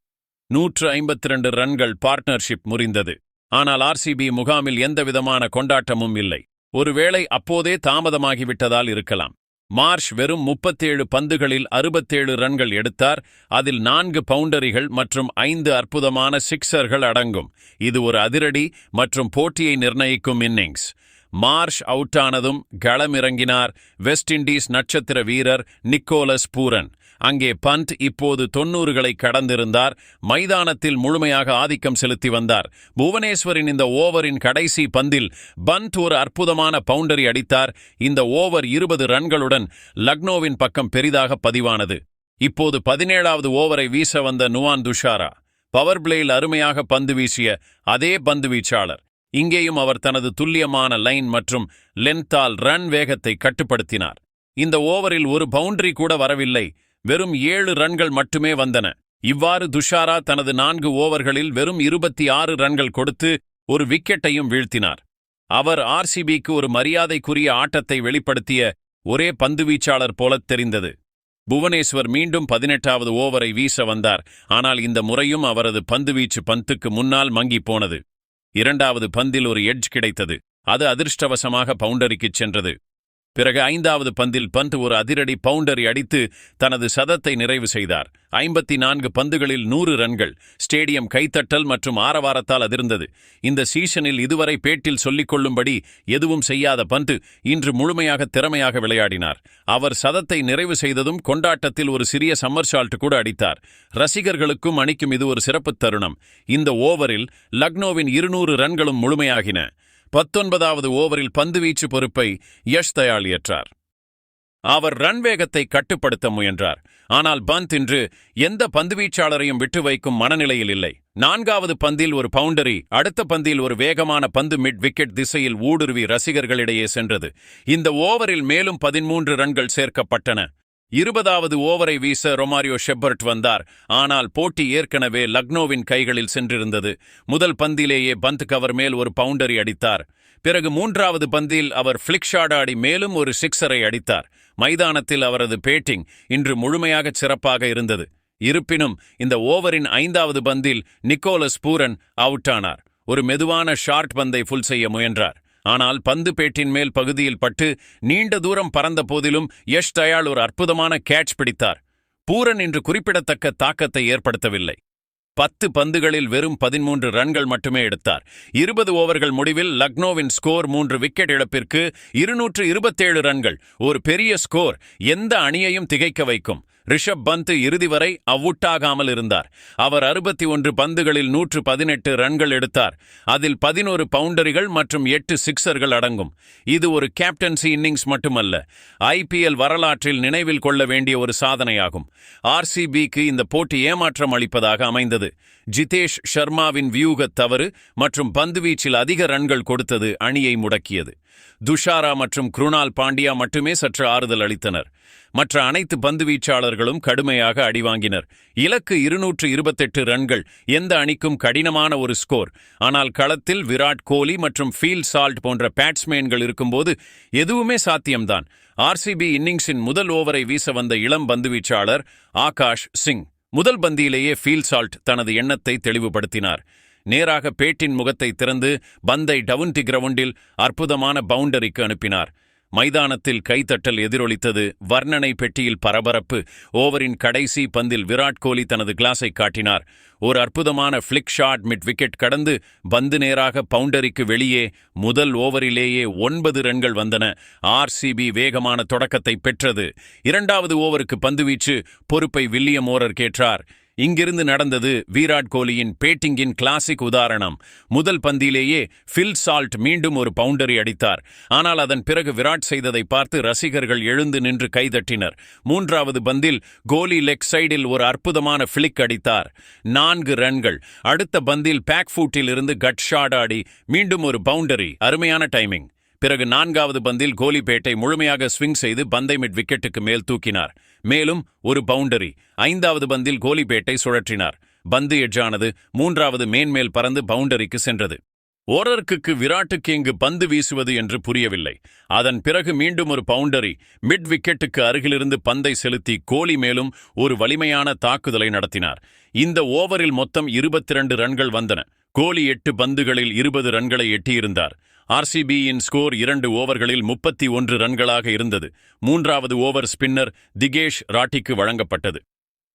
152 ரன்கள் பார்ட்னர்ஷிப் முறிந்தது. ஆனால் ஆர்சிபி முகாமில் எந்தவிதமான கொண்டாட்டமும் இல்லை. ஒருவேளை அப்போதே தாமதமாகிவிட்டதால் இருக்கலாம். மார்ஷ் வெறும் 37 பந்துகளில் 67 ரன்கள் எடுத்தார். அதில் 4 பவுண்டரிகள் மற்றும் 5 அற்புதமான சிக்ஸர்கள் அடங்கும். இது ஒரு அதிரடி மற்றும் போட்டியை நிர்ணயிக்கும் இன்னிங்ஸ். மார்ஷ் அவுட்டானதும் களமிறங்கினார் வெஸ்ட் இண்டீஸ் நட்சத்திர வீரர் நிக்கோலஸ் பூரன். அங்கே பந்த் இப்போது 90களை கடந்திருந்தார். மைதானத்தில் முழுமையாக ஆதிக்கம் செலுத்தி வந்தார். புவனேஸ்வரின் இந்த ஓவரின் கடைசி பந்தில் பந்த் ஒரு அற்புதமான பவுண்டரி அடித்தார். இந்த ஓவர் 20 ரன்களுடன் லக்னோவின் பக்கம் பெரிதாக பதிவானது. இப்போது 17வது ஓவரை வீச வந்த நுவான் துஷாரா. பவர் பிளேயில் அருமையாக பந்து வீசிய அதே பந்து வீச்சாளர். இங்கேயும் அவர் தனது துல்லியமான லைன் மற்றும் லென்த்தால் ரன் வேகத்தை கட்டுப்படுத்தினார். இந்த ஓவரில் ஒரு பவுண்டரி கூட வரவில்லை. வெறும் 7 ரன்கள் மட்டுமே வந்தன. இவ்வாறு துஷாரா தனது 4 ஓவர்களில் வெறும் 26 ரன்கள் கொடுத்து ஒரு விக்கெட்டையும் வீழ்த்தினார். அவர் ஆர்சிபிக்கு ஒரு மரியாதைக்குரிய ஆட்டத்தை வெளிப்படுத்திய ஒரே பந்துவீச்சாளர் போலத் தெரிந்தது. புவனேஸ்வர் மீண்டும் 18வது ஓவரை வீச வந்தார். ஆனால் இந்த முறையும் அவரது பந்துவீச்சு பந்துக்கு முன்னால் மங்கி போனது. 2வது பந்தில் ஒரு எட்ஜ் கிடைத்தது. அது அதிர்ஷ்டவசமாக பவுண்டரிக்குச் சென்றது. பிறகு 5வது பந்தில் பந்த் ஒரு அதிரடி பவுண்டரி அடித்து தனது சதத்தை நிறைவு செய்தார். 54 பந்துகளில் 100 ரன்கள். ஸ்டேடியம் கைத்தட்டல் மற்றும் ஆரவாரத்தால் அதிர்ந்தது. இந்த சீசனில் இதுவரை பேட்டில் சொல்லிக் கொள்ளும்படி எதுவும் செய்யாத பந்த் இன்று முழுமையாக திறமையாக விளையாடினார். அவர் சதத்தை நிறைவு செய்ததும் கொண்டாட்டத்தில் ஒரு சிறிய சம்மர்சால்ட் கூட அடித்தார். ரசிகர்களுக்கும் அணிக்கும் இது ஒரு சிறப்பு தருணம். இந்த ஓவரில் லக்னோவின் 200 ரன்களும் முழுமையாகின. 19வது ஓவரில் பந்துவீச்சு பொறுப்பை யஷ் தயாள் ஏற்றார். அவர் ரன் வேகத்தை கட்டுப்படுத்த முயன்றார். ஆனால் பந்த் இன்று எந்த பந்துவீச்சாளரையும் விட்டு வைக்கும் மனநிலையில் இல்லை. 4வது பந்தில் ஒரு பவுண்டரி, அடுத்த பந்தில் ஒரு வேகமான பந்து மிட் விக்கெட் திசையில் ஊடுருவி ரசிகர்களிடையே சென்றது. இந்த ஓவரில் மேலும் 13 ரன்கள் சேர்க்கப்பட்டன. 20வது ஓவரை வீச ரொமாரியோ ஷெப்பர்ட் வந்தார். ஆனால் போட்டி ஏற்கனவே லக்னோவின் கைகளில் சென்றிருந்தது. முதல் பந்திலேயே பந்த் கவர் மேல் ஒரு பவுண்டரி அடித்தார். பிறகு 3வது பந்தில் அவர் ஃபிளிக் ஷாட் ஆடி மேலும் ஒரு சிக்ஸரை அடித்தார். மைதானத்தில் அவரது பேட்டிங் இன்று முழுமையாக சிறப்பாக இருந்தது. இருப்பினும் இந்த ஓவரின் 5வது பந்தில் நிக்கோலஸ் பூரன் அவுட் ஆனார். ஒரு மெதுவான ஷார்ட் பந்தை ஃபுல் செய்ய முயன்றார். ஆனால் பந்து பேட்டின் மேல் பகுதியில் பட்டு நீண்ட தூரம் பறந்த போதிலும் யஷ் தயாள் ஒரு அற்புதமான கேட்ச் பிடித்தார். பூரன் இன்று குறிப்பிடத்தக்க தாக்கத்தை ஏற்படுத்தவில்லை. 10 பந்துகளில் வெறும் 13 ரன்கள் மட்டுமே எடுத்தார். 20 ஓவர்கள் முடிவில் லக்னோவின் ஸ்கோர் 3 விக்கெட் இழப்பிற்கு 227 ரன்கள். ஒரு பெரிய ஸ்கோர் எந்த அணியையும் திகைக்க வைக்கும். ரிஷப் பந்த் இறுதி வரை அவுட்டாகாமல் இருந்தார். அவர் 61 பந்துகளில் 118 ரன்கள் எடுத்தார். அதில் 11 பவுண்டரிகள் மற்றும் 8 சிக்ஸர்கள் அடங்கும். இது ஒரு கேப்டன்சி இன்னிங்ஸ் மட்டுமல்ல, IPL வரலாற்றில் நினைவில் கொள்ள வேண்டிய ஒரு சாதனையாகும். ஆர்சிபிக்கு இந்த போட்டி ஏமாற்றம் அளிப்பதாக அமைந்தது. ஜிதேஷ் ஷர்மாவின் வியூகத் தவறு மற்றும் பந்துவீச்சில் அதிக ரன்கள் கொடுத்தது அணியை முடக்கியது. துஷாரா மற்றும் குருணால் பாண்டியா மட்டுமே சற்று ஆறுதல் அளித்தனர். மற்ற அனைத்து பந்துவீச்சாளர்களும் கடுமையாக அடிவாங்கினர். இலக்கு 228 ரன்கள், எந்த அணிக்கும் கடினமான ஒரு ஸ்கோர். ஆனால் களத்தில் விராட் கோலி மற்றும் ஃபீல் சால்ட் போன்ற பேட்ஸ்மேன்கள் இருக்கும்போது எதுவுமே சாத்தியம்தான். ஆர்சிபி இன்னிங்ஸின் முதல் ஓவரை வீச வந்த இளம் பந்துவீச்சாளர் ஆகாஷ் சிங் முதல் பந்தியிலேயே ஃபீல்சால்ட் தனது எண்ணத்தை தெளிவுபடுத்தினார். நேராக பேட்டின் முகத்தை திறந்து பந்தை டவுன்டி கிரவுண்டில் அற்புதமான பவுண்டரிக்கு அனுப்பினார். மைதானத்தில் கைத்தட்டல் எதிரொலித்தது. வர்ணனை பெட்டியில் பரபரப்பு. ஓவரின் கடைசி பந்தில் விராட் கோலி தனது கிளாஸை காட்டினார். ஒரு அற்புதமான ஃபிளிக் ஷாட் மிட் விக்கெட் கடந்து பந்து நேராக பவுண்டரிக்கு வெளியே. முதல் ஓவரிலேயே 9 ரன்கள் வந்தன. ஆர்சிபி வேகமான தொடக்கத்தை பெற்றது. இரண்டாவது ஓவருக்கு பந்துவீச்சு பொறுப்பை வில்லியம் ஓரர் கேட்டார். இங்கிருந்து நடந்தது விராட் கோலியின் பேட்டிங்கின் கிளாசிக் உதாரணம். முதல் பந்திலேயே ஃபீல்சால்ட் மீண்டும் ஒரு பவுண்டரி அடித்தார். ஆனால் அதன் பிறகு விராட் செய்ததை பார்த்து ரசிகர்கள் எழுந்து நின்று கைதட்டினர். மூன்றாவது பந்தில் கோலி லெக் சைடில் ஒரு அற்புதமான ஃபிளிக் அடித்தார். 4 ரன்கள். அடுத்த பந்தில் பேக்ஃபூட்டில் இருந்து கட் ஷாட் ஆடி மீண்டும் ஒரு பவுண்டரி. அருமையான டைமிங். பிறகு 4வது பந்தில் கோலி பேட்டை முழுமையாக ஸ்விங் செய்து பந்தை மிட் விக்கெட்டுக்கு மேல் தூக்கினார். மேலும் ஒரு பவுண்டரி. 5வது பந்தில் கோலி பேட்டை சுழற்றினார். பந்து எட்ஜானது. 3வது மேன்மேல் பறந்து பவுண்டரிக்கு சென்றது. ஓரருக்கு விராட்டுக்கு இங்கு பந்து வீசுவது என்று புரியவில்லை. அதன் பிறகு மீண்டும் ஒரு பவுண்டரி. மிட் விக்கெட்டுக்கு அருகிலிருந்து பந்தை செலுத்தி கோலி மேலும் ஒரு வலிமையான தாக்குதலை நடத்தினார். இந்த ஓவரில் மொத்தம் 22 ரன்கள் வந்தன. கோலி 8 பந்துகளில் 20 ரன்களை எட்டியிருந்தார். ஆர்சிபியின் ஸ்கோர் 2 ஓவர்களில் 31 ரன்களாக இருந்தது. 3வது ஓவர் ஸ்பின்னர் திகேஷ் ராட்டிக்கு வழங்கப்பட்டது.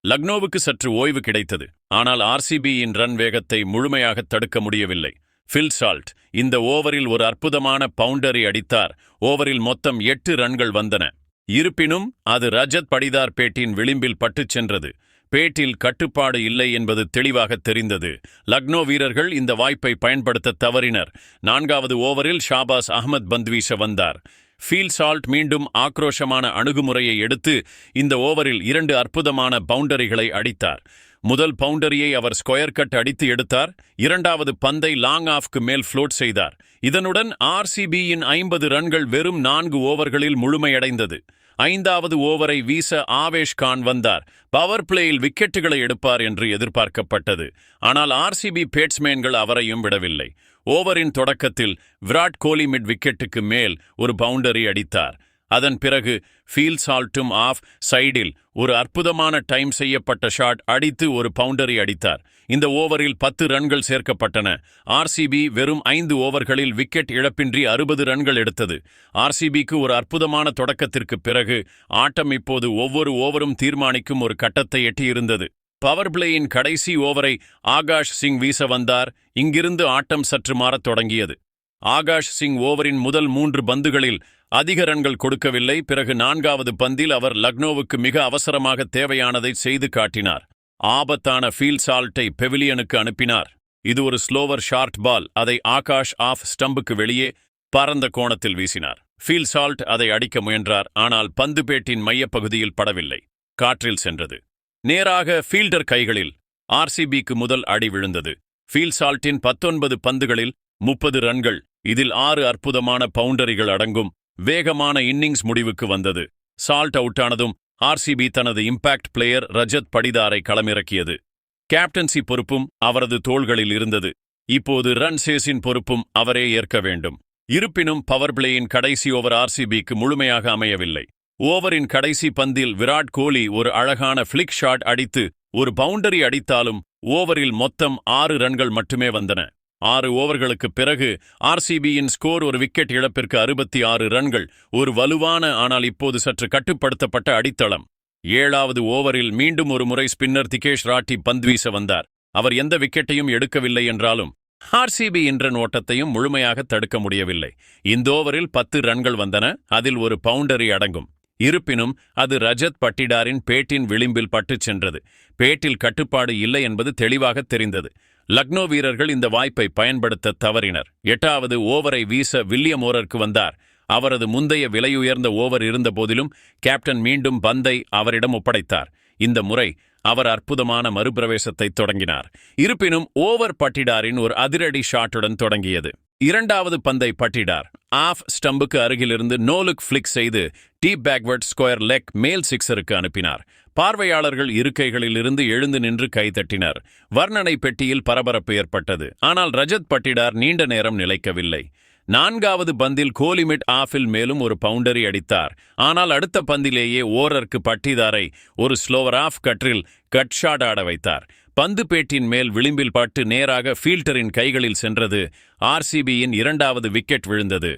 லக்னோவுக்கு சற்று ஓய்வு கிடைத்தது. ஆனால் ஆர்சிபியின் ரன் வேகத்தை முழுமையாக தடுக்க முடியவில்லை. ஃபீல்சால்ட் இந்த ஓவரில் ஒரு அற்புதமான பவுண்டரி அடித்தார். ஓவரில் மொத்தம் 8 ரன்கள் வந்தன. இருப்பினும் அது ரஜத் படிதார் பேட்டின் விளிம்பில் பட்டுச் சென்றது. பேட்டில் கட்டுப்பாடு இல்லை என்பது தெளிவாக தெரிந்தது. லக்னோ வீரர்கள் இந்த வாய்ப்பை பயன்படுத்த தவறினர். 4வது ஓவரில் ஷாபாஸ் அகமது பந்து வீச வந்தார். ஃபீல்சால்ட் மீண்டும் ஆக்ரோஷமான அணுகுமுறையை எடுத்து இந்த ஓவரில் 2 அற்புதமான பவுண்டரிகளை அடித்தார். முதல் பவுண்டரியை அவர் ஸ்கொயர் கட் அடித்து எடுத்தார். 2வது பந்தை லாங் ஆஃப்க்கு மேல் ஃப்ளோட் செய்தார். இதனுடன் ஆர்சிபியின் 50 ரன்கள் வெறும் 4 ஓவர்களில் முழுமையடைந்தது. 5வது ஓவரை வீச ஆவேஷ் கான் வந்தார். பவர் பிளேயில் விக்கெட்டுகளை எடுப்பார் என்று எதிர்பார்க்கப்பட்டது. ஆனால் ஆர்சிபி பேட்ஸ்மேன்கள் அவரையும் விடவில்லை. ஓவரின் தொடக்கத்தில் விராட் கோலி மிட் விக்கெட்டுக்கு மேல் ஒரு பவுண்டரி அடித்தார். அதன் பிறகு ஃபீல்சால்ட்டும் ஆஃப் சைடில் ஒரு அற்புதமான டைம் செய்யப்பட்ட ஷாட் அடித்து ஒரு பவுண்டரி அடித்தார். இந்த ஓவரில் 10 ரன்கள் சேர்க்கப்பட்டன. ஆர்சிபி வெறும் 5 ஓவர்களில் விக்கெட் இழப்பின்றி 60 ரன்கள் எடுத்தது. ஆர்சிபிக்கு ஒரு அற்புதமான தொடக்கத்திற்கு பிறகு ஆட்டம் இப்போது ஒவ்வொரு ஓவரும் தீர்மானிக்கும் ஒரு கட்டத்தை எட்டியிருந்தது. பவர் பிளேயின் கடைசி ஓவரை ஆகாஷ் சிங் வீச வந்தார். இங்கிருந்து ஆட்டம் சற்று மாறத் தொடங்கியது. ஆகாஷ் சிங் ஓவரின் முதல் 3 பந்துகளில் அதிக ரன்கள் கொடுக்கவில்லை. பிறகு 4வது பந்தில் அவர் லக்னோவுக்கு மிக அவசரமாக தேவையானதை செய்து காட்டினார். ஆபத்தான ஃபீல்சால்ட்டை பெவிலியனுக்கு அனுப்பினார். இது ஒரு ஸ்லோவர் ஷார்ட் பால். அதை ஆகாஷ் ஆஃப் ஸ்டம்புக்கு வெளியே பரந்த கோணத்தில் வீசினார். ஃபீல்சால்ட் அதை அடிக்க முயன்றார். ஆனால் பந்து பேட்டின் மையப்பகுதியில் படவில்லை. காற்றில் சென்றது. நேராக ஃபீல்டர் கைகளில். ஆர்சிபிக்கு முதல் அடி விழுந்தது. ஃபீல்சால்ட்டின் 19 பந்துகளில் 30 ரன்கள். இதில் 6 அற்புதமான பவுண்டரிகள் அடங்கும். வேகமான இன்னிங்ஸ் முடிவுக்கு வந்தது. சால்ட் அவுட்டானதும் ஆர்சிபி தனது இம்பாக்ட் பிளேயர் ரஜத் படிதாரை களமிறக்கியது. கேப்டன்சி பொறுப்பும் அவரது தோள்களில் இருந்தது. இப்போது ரன் சேஸின் பொறுப்பும் அவரே ஏற்க வேண்டும். இருப்பினும் பவர் பிளேயின் கடைசி ஓவர் ஆர்சிபிக்கு முழுமையாக அமையவில்லை. ஓவரின் கடைசி பந்தில் விராட் கோலி ஒரு அழகான ஃபிளிக் ஷாட் அடித்து ஒரு பவுண்டரி அடித்தாலும் ஓவரில் மொத்தம் 6 ரன்கள் மட்டுமே வந்தன. 6 ஓவர்களுக்கு பிறகு ஆர்சிபியின் ஸ்கோர் ஒரு விக்கெட் இழப்பிற்கு 66 ரன்கள். ஒரு வலுவான ஆனால் இப்போது சற்று கட்டுப்படுத்தப்பட்ட அடித்தளம். 7வது ஓவரில் மீண்டும் ஒரு முறை ஸ்பின்னர் திகேஷ் ராட்டி பந்து வீச வந்தார். அவர் எந்த விக்கெட்டையும் எடுக்கவில்லை என்றாலும் ஆர்சிபி ரன் ஓட்டத்தையும் முழுமையாக தடுக்க முடியவில்லை. இந்த ஓவரில் 10 ரன்கள் வந்தன. அதில் ஒரு பவுண்டரி அடங்கும். இருப்பினும் அது ரஜத் பட்டிடாரின் பேட்டின் விளிம்பில் பட்டுச் சென்றது. பேட்டில் கட்டுப்பாடு இல்லை என்பது தெளிவாக தெரிந்தது. லக்னோ வீரர்கள் இந்த வாய்ப்பை பயன்படுத்த தவறினர். 8வது ஓவரை வீச வில்லியம் ஓரருக்கு வந்தார். அவரது முந்தைய விலையுயர்ந்த ஓவர் இருந்தபோதிலும் கேப்டன் மீண்டும் பந்தை அவரிடம் ஒப்படைத்தார். இந்த முறை அவர் அற்புதமான மறுபிரவேசத்தை தொடங்கினார். இருப்பினும் ஓவர் பட்டிடாரின் ஒரு அதிரடி ஷாட்டுடன் தொடங்கியது. 2வது பந்தை பட்டிடார் ஆஃப் ஸ்டம்புக்கு அருகிலிருந்து நோலுக் ஃபிளிக் செய்து டீப் பேக்வர்ட் ஸ்கொயர் லெக் மேல் சிக்ஸருக்கு அனுப்பினார். பார்வையாளர்கள் இருக்கைகளில் இருந்து எழுந்து நின்று கைதட்டினர். வர்ணனை பெட்டியில் பரபரப்பு ஏற்பட்டது. ஆனால் ரஜத் பட்டிடார் நீண்ட நேரம் நிலைக்கவில்லை. 4வது பந்தில் கோலி மிட் ஆஃபில் மேலும் ஒரு பவுண்டரி அடித்தார். ஆனால் அடுத்த பந்திலேயே ஓரருக்கு பட்டிதாரை ஒரு ஸ்லோவர் ஆஃப் கற்றில் கட் ஷாட் ஆட வைத்தார். பந்து பேட்டின் மேல் விளிம்பில் பட்டு நேராக ஃபீல்டரின் கைகளில் சென்றது. ஆர்சிபியின் 2வது விக்கெட் விழுந்தது.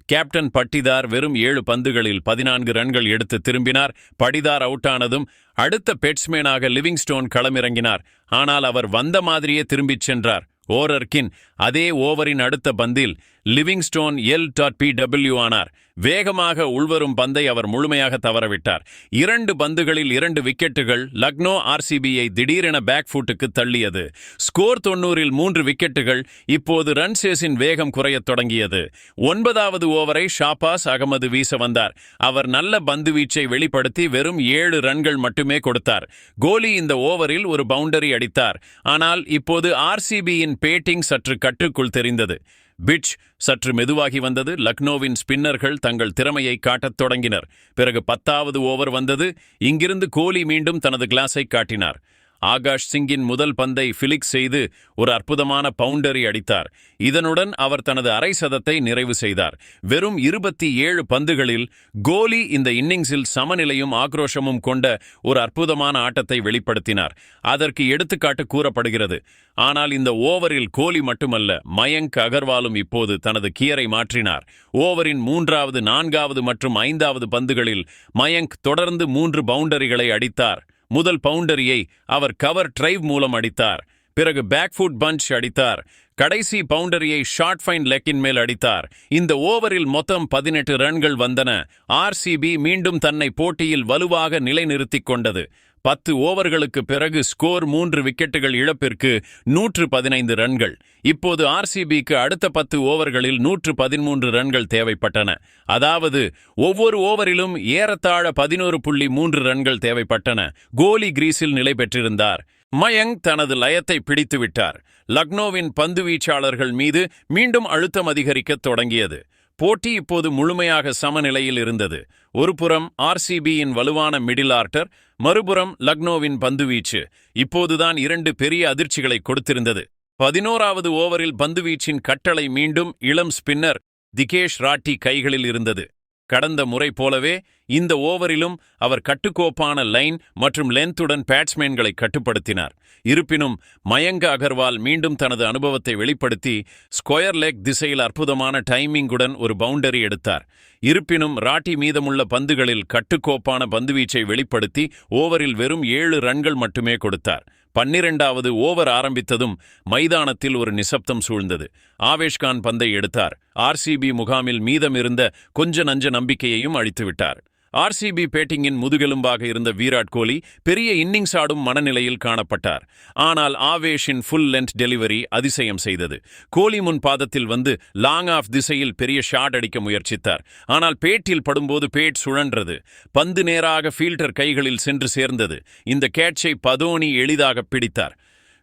கேப்டன் பட்டிதார் வெறும் 7 பந்துகளில் 14 ரன்கள் எடுத்து திரும்பினார். பட்டிதார் அவுட்டானதும் அடுத்த பேட்ஸ்மேனாக லிவிங்ஸ்டோன் களமிறங்கினார். ஆனால் அவர் வந்த மாதிரியே திரும்பிச் சென்றார். ஓரர்கின் அதே ஓவரின் அடுத்த பந்தில் லிவிங்ஸ்டோன் LPW ஆனார். வேகமாக உள்வரும் பந்தை அவர் முழுமையாக தவறவிட்டார். 2 பந்துகளில் 2 விக்கெட்டுகள் லக்னோ ஆர்சிபியை திடீரென பேக் ஃபுட்டுக்கு தள்ளியது. ஸ்கோர் 90-இல் 3 விக்கெட்டுகள். இப்போது ரன்சேஸின் வேகம் குறையத் தொடங்கியது. 9வது ஓவரை ஷாபாஸ் அகமது வீச வந்தார். அவர் நல்ல பந்து வீச்சை வெளிப்படுத்தி வெறும் 7 ரன்கள் மட்டுமே கொடுத்தார். கோலி இந்த ஓவரில் ஒரு பவுண்டரி அடித்தார். ஆனால் இப்போது ஆர்சிபியின் பேட்டிங் சற்று கட்டுக்குள் தெரிந்தது. பிட்ச் சற்று மெதுவாகி வந்தது. லக்னோவின் ஸ்பின்னர்கள் தங்கள் திறமையை காட்டத் தொடங்கினர். பிறகு 10வது ஓவர் வந்தது. இங்கிருந்து கோலி மீண்டும் தனது கிளாஸை காட்டினார். ஆகாஷ் சிங்கின் முதல் பந்தை ஃபிலிக்ஸ் செய்து ஒரு அற்புதமான பவுண்டரி அடித்தார். இதனுடன் அவர் தனது அரை சதத்தை நிறைவு செய்தார். வெறும் 27 பந்துகளில் கோலி இந்த இன்னிங்ஸில் சமநிலையும் ஆக்ரோஷமும் கொண்ட ஒரு அற்புதமான ஆட்டத்தை வெளிப்படுத்தினார். அதற்கு எடுத்துக்காட்டு கூறப்படுகிறது. ஆனால் இந்த ஓவரில் கோலி மட்டுமல்ல, மயங்க் அகர்வாலும் இப்போது தனது கியரை மாற்றினார். ஓவரின் 3வது, 4வது மற்றும் 5வது பந்துகளில் மயங்க் தொடர்ந்து 3 பவுண்டரிகளை அடித்தார். முதல் பவுண்டரியை அவர் கவர் டிரைவ் மூலம் அடித்தார். பிறகு பேக்ஃபுட் பஞ்ச் அடித்தார். கடைசி பவுண்டரியை ஷார்ட் ஃபைன் லெக்கின் மேல் அடித்தார். இந்த ஓவரில் மொத்தம் 18 ரன்கள் வந்தன. ஆர்சிபி மீண்டும் தன்னை போட்டியில் வலுவாக நிலைநிறுத்திக் கொண்டது. 10 ஓவர்களுக்கு பிறகு ஸ்கோர் 3 விக்கெட்டுகள் இழப்பிற்கு 115 ரன்கள். இப்போது ஆர்சிபிக்கு அடுத்த 10 ஓவர்களில் 113 ரன்கள் தேவைப்பட்டன. அதாவது ஒவ்வொரு ஓவரிலும் ஏறத்தாழ 11.3 ரன்கள் தேவைப்பட்டன. கோலி கிரீஸில் நிலை பெற்றிருந்தார். மயங்க் தனது லயத்தை பிடித்துவிட்டார். லக்னோவின் பந்துவீச்சாளர்கள் மீது மீண்டும் அழுத்தம் அதிகரிக்கத் தொடங்கியது. போட்டி இப்போது முழுமையாக சமநிலையில் இருந்தது. ஒருபுறம் ஆர்சிபியின் வலுவான மிடில் ஆர்டர், மறுபுறம் லக்னோவின் பந்துவீச்சு. இப்போதுதான் 2 பெரிய அதிர்ச்சிகளை கொடுத்திருந்தது. 11வது ஓவரில் பந்துவீச்சின் கட்டளை மீண்டும் இளம் ஸ்பின்னர் திகேஷ் ராட்டி கைகளில் இருந்தது. கடந்த முறை போலவே இந்த ஓவரிலும் அவர் கட்டுக்கோப்பான லைன் மற்றும் லென்த்துடன் பேட்ஸ்மேன்களை கட்டுப்படுத்தினார். இருப்பினும் மயங்க் அகர்வால் மீண்டும் தனது அனுபவத்தை வெளிப்படுத்தி ஸ்கொயர் லெக் திசையில் அற்புதமான டைமிங்குடன் ஒரு பவுண்டரி எடுத்தார். இருப்பினும் ராட்டி மீதமுள்ள பந்துகளில் கட்டுக்கோப்பான பந்துவீச்சை வெளிப்படுத்தி ஓவரில் வெறும் 7 ரன்கள் மட்டுமே கொடுத்தார். 12வது ஓவர் ஆரம்பித்ததும் மைதானத்தில் ஒரு நிசப்தம் சூழ்ந்தது. ஆவேஷ்கான் பந்தை எடுத்தார். ஆர்சிபி முகாமில் மீதமிருந்த கொஞ்ச நஞ்ச நம்பிக்கையையும் அழித்துவிட்டார். ஆர்சிபி பேட்டிங்கின் முதுகெலும்பாக இருந்த விராட் கோலி பெரிய இன்னிங்ஸ் ஆடும் மனநிலையில் காணப்பட்டார். ஆனால் ஆவேஷின் ஃபுல் லென்த் டெலிவரி அதிசயம் செய்தது. கோலி முன் பாதத்தில் வந்து லாங் ஆஃப் திசையில் பெரிய ஷாட் அடிக்க முயற்சித்தார். ஆனால் பேட்டில் படும்போது பேட் சுழன்றது. பந்து நேராக ஃபீல்டர் கைகளில் சென்று சேர்ந்தது. இந்த கேட்சை பதோனி எளிதாக பிடித்தார்.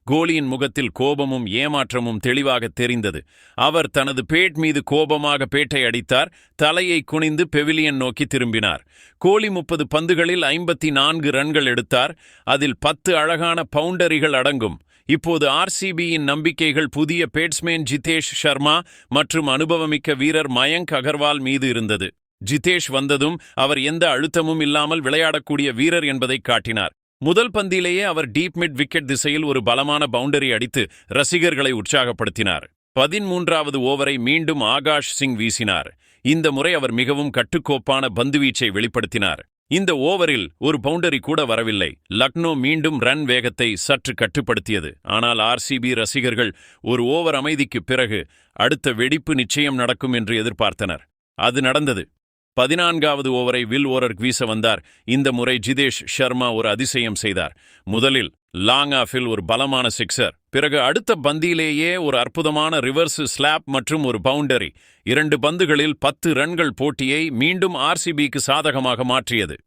கோலியின் முகத்தில் கோபமும் ஏமாற்றமும் தெளிவாக தெரிந்தது. அவர் தனது பேட் மீது கோபமாக பேட்டை அடித்தார். தலையை குனிந்து பெவிலியன் நோக்கி திரும்பினார். கோலி 30 பந்துகளில் 54 ரன்கள் எடுத்தார். அதில் 10 அழகான பவுண்டரிகள் அடங்கும். இப்போது ஆர்சிபியின் நம்பிக்கைகள் புதிய பேட்ஸ்மேன் ஜிதேஷ் சர்மா மற்றும் அனுபவமிக்க வீரர் மயங்க் அகர்வால் மீது இருந்தது. ஜிதேஷ் வந்ததும் அவர் எந்த அழுத்தமும் இல்லாமல் விளையாடக்கூடிய வீரர் என்பதை காட்டினார். முதல் பந்திலேயே அவர் டீப் மிட் விக்கெட் திசையில் ஒரு பலமான பவுண்டரி அடித்து ரசிகர்களை உற்சாகப்படுத்தினார். 13வது ஓவரை மீண்டும் ஆகாஷ் சிங் வீசினார். இந்த முறை அவர் மிகவும் கட்டுக்கோப்பான பந்துவீச்சை வெளிப்படுத்தினார். இந்த ஓவரில் ஒரு பவுண்டரி கூட வரவில்லை. லக்னோ மீண்டும் ரன் வேகத்தை சற்று கட்டுப்படுத்தியது. ஆனால் ஆர்சிபி ரசிகர்கள் ஒரு ஓவர் அமைதிக்கு பிறகு அடுத்த வெடிப்பு நிச்சயம் நடக்கும் என்று எதிர்பார்த்தனர். அது நடந்தது. 14வது ஓவரை வில் ஓரர் வீச வந்தார். இந்த முறை ஜிதேஷ் சர்மா ஒரு அதிசயம் செய்தார். முதலில் லாங் ஆஃபில் ஒரு பலமான சிக்ஸர், பிறகு அடுத்த பந்தியிலேயே ஒரு அற்புதமான ரிவர்ஸ் ஸ்லாப் மற்றும் ஒரு பவுண்டரி. 2 பந்துகளில் 10 ரன்கள் போட்டியை மீண்டும் ஆர்சிபிக்கு சாதகமாக மாற்றியது.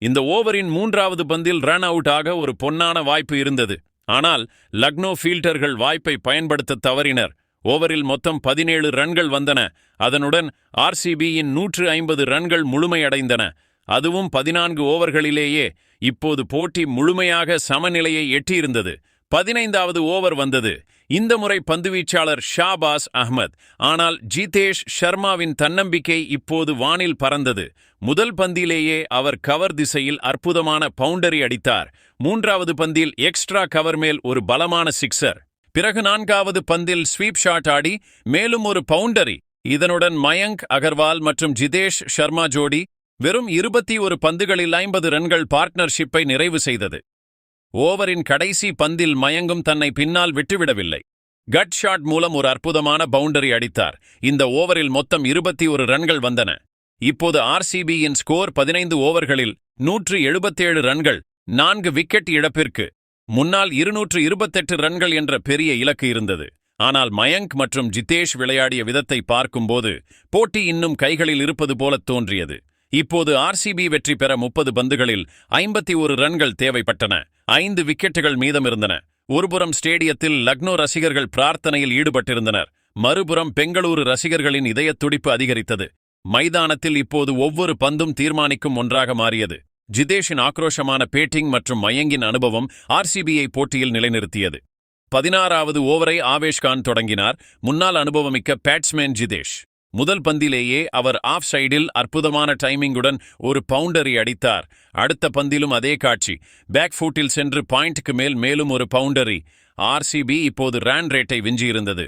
இந்த ஓவரின் 3வது பந்தில் ரன் அவுட் ஆக ஒரு பொன்னான வாய்ப்பு இருந்தது. ஆனால் லக்னோ ஃபீல்டர்கள் வாய்ப்பை பயன்படுத்த தவறினர். ஓவரில் மொத்தம் 17 ரன்கள் வந்தன. அதனுடன் ஆர்சிபியின் 150 ரன்கள் முழுமையடைந்தன. அதுவும் 14 ஓவர்களிலேயே. இப்போது போட்டி முழுமையாக சமநிலையை எட்டியிருந்தது. 15வது ஓவர் வந்தது. இந்த முறை பந்துவீச்சாளர் ஷாபாஸ் அஹ்மத். ஆனால் ஜிதேஷ் ஷர்மாவின் தன்னம்பிக்கை இப்போது வானில் பறந்தது. முதல் பந்திலேயே அவர் கவர் திசையில் அற்புதமான பவுண்டரி அடித்தார். மூன்றாவது பந்தில் எக்ஸ்ட்ரா கவர் மேல் ஒரு பலமான சிக்ஸர். பிறகு நான்காவது பந்தில் ஸ்வீப் ஷாட் ஆடி மேலும் ஒரு பவுண்டரி. இதனுடன் மயங்க் அகர்வால் மற்றும் ஜிதேஷ் ஷர்மா ஜோடி வெறும் 21 பந்துகளில் 50 ரன்கள் பார்ட்னர்ஷிப்பை நிறைவு செய்தது. ஓவரின் கடைசி பந்தில் மயங்கும் தன்னை பின்னால் விட்டுவிடவில்லை. கட் ஷாட் மூலம் ஒரு அற்புதமான பவுண்டரி அடித்தார். இந்த ஓவரில் மொத்தம் 21 ரன்கள் வந்தன. இப்போது ஆர்சிபியின் ஸ்கோர் 15 ஓவர்களில் 177 ரன்கள், 4 விக்கெட் இழப்பிற்கு. முன்னால் 228 ரன்கள் என்ற பெரிய இலக்கு இருந்தது. ஆனால் மயங்க் மற்றும் ஜிதேஷ் விளையாடிய விதத்தை பார்க்கும்போது போட்டி இன்னும் கைகளில் இருப்பது போல தோன்றியது. இப்போது ஆர்சிபி வெற்றி பெற 30 பந்துகளில் 51 ரன்கள் தேவைப்பட்டன. 5 விக்கெட்டுகள் மீதமிருந்தன. ஒருபுறம் ஸ்டேடியத்தில் லக்னோ ரசிகர்கள் பிரார்த்தனையில் ஈடுபட்டிருந்தனர். மறுபுறம் பெங்களூரு ரசிகர்களின் இதயத் துடிப்பு அதிகரித்தது. மைதானத்தில் இப்போது ஒவ்வொரு பந்தும் தீர்மானிக்கும் ஒன்றாக மாறியது. ஜிதேஷின் ஆக்ரோஷமான பேட்டிங் மற்றும் மயங்கின் அனுபவம் ஆர்சிபியை போட்டியில் நிலைநிறுத்தியது. 16வது ஓவரை ஆவேஷ்கான் தொடங்கினார். முன்னாள் அனுபவமிக்க பேட்ஸ்மேன் ஜிதேஷ். முதல் பந்திலேயே அவர் ஆஃப் சைடில் அற்புதமான டைமிங்குடன் ஒரு பவுண்டரி அடித்தார். அடுத்த பந்திலும் அதே காட்சி. பேக் ஃபூட்டில் சென்று பாயிண்ட்டுக்கு மேல் மேலும் ஒரு பவுண்டரி. ஆர்சிபி இப்போது ரன் ரேட்டை விஞ்சியிருந்தது.